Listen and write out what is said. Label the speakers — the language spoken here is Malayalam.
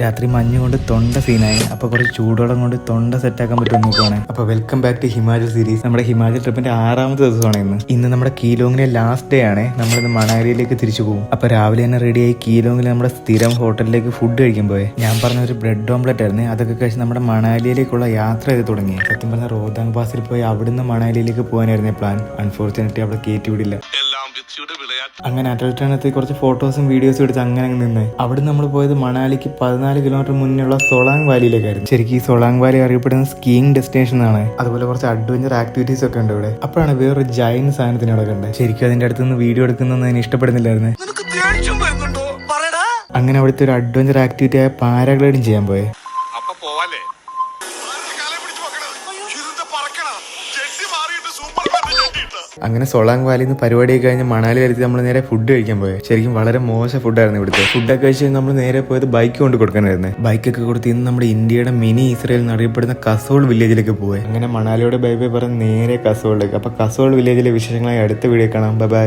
Speaker 1: രാത്രി മഞ്ഞ് കൊണ്ട് തൊണ്ട സീനായി. അപ്പോൾ കുറച്ച് ചൂടുവെള്ളം കൊണ്ട് തൊണ്ട സെറ്റാക്കാൻ പറ്റുമെന്ന് നോക്കുവാണ്. അപ്പോൾ welcome back to Himachal series. നമ്മുടെ ഹിമാചൽ ട്രിപ്പിന്റെ 6ാമത്തെ ദിവസമാണ് ഇന്ന് നമ്മുടെ കീലോങ്ങിലെ ലാസ്റ്റ് ഡേ ആണ്. നമ്മളിന്ന് മണാലിയിലേക്ക് തിരിച്ചു പോകും. അപ്പോൾ രാവിലെ തന്നെ റെഡിയായി കീലോങ്ങിൽ നമ്മുടെ സ്ഥിരം ഹോട്ടലിലേക്ക് ഫുഡ് കഴിക്കാൻ പോയെ. ഞാൻ പറഞ്ഞ ഒരു ബ്രെഡ് ഓംലെറ്റ് ആയിരുന്നു. അതൊക്കെ കഴിച്ച് നമ്മുടെ മണാലിയിലേക്കുള്ള യാത്ര ചെയ്ത് തുടങ്ങി. സത്യം പറഞ്ഞ റോഹ്താങ് പാസിൽ പോയി അവിടുന്ന് മണാലിയിലേക്ക് പോകാനായിരുന്നു പ്ലാൻ. അൺഫോർച്ചുനേറ്റ്ലി അവിടെ കയറ്റി വിടില്ല. അങ്ങനെ അറ്റൽട്ടണത്തിൽ കുറച്ച് ഫോട്ടോസും വീഡിയോസും എടുത്ത് അങ്ങനെ നിന്ന് അവിടെ നമ്മൾ പോയത് മണാലിക്ക് 14 കിലോമീറ്റർ മുന്നിലുള്ള സൊളാങ് വാലിയിലേക്കായിരുന്നു. ശരിക്കും ഈ സൊളാങ് വാലി അറിയപ്പെടുന്ന സ്കീയിങ് ഡെസ്റ്റിനേഷൻ ആണ്. അതുപോലെ കുറച്ച് അഡ്വഞ്ചർ ആക്ടിവിറ്റീസ് ഒക്കെ ഉണ്ട് ഇവിടെ. അപ്പോഴാണ് വേറൊരു ജൈൻ സാധനത്തിന് അവിടെ കണ്ടത്. ശരിക്കും അതിന്റെ അടുത്ത് നിന്ന് വീഡിയോ എടുക്കുന്നൊന്നും അതിന് ഇഷ്ടപ്പെടുന്നില്ലായിരുന്നു. അങ്ങനെ അവിടുത്തെ ഒരു അഡ്വഞ്ചർ ആക്ടിവിറ്റി ആയ പാരാഗ്ലൈഡിങ് ചെയ്യാൻ പോയെ. അങ്ങനെ സൊളാങ് വാലിയിൽ നിന്ന് പരിപാടി കഴിഞ്ഞ് മണാലി വരുത്തി നമ്മൾ നേരെ ഫുഡ് കഴിക്കാൻ പോയത്. ശരിക്കും വളരെ മോശം ഫുഡായിരുന്നു ഇവിടുത്തെ. ഫുഡൊക്കെ കഴിച്ച് നമ്മൾ നേരെ പോയത് ബൈക്ക് കൊണ്ട് കൊടുക്കാനായിരുന്നു. ബൈക്കൊക്കെ കൊടുത്ത് ഇന്ന് നമ്മുടെ ഇന്ത്യയുടെ മിനി ഇസ്രയേൽ എന്നറിയപ്പെടുന്ന കസോൾ വില്ലേജിലേക്ക് പോയി. അങ്ങനെ മണാലിയോടെ ബൈ ബൈ പറഞ്ഞ് നേരെ കസോളിലേക്ക്. അപ്പൊ കസോൾ വില്ലേജിലെ വിശേഷങ്ങളായി അടുത്ത വീഡിയോ കാണാം. Bye bye.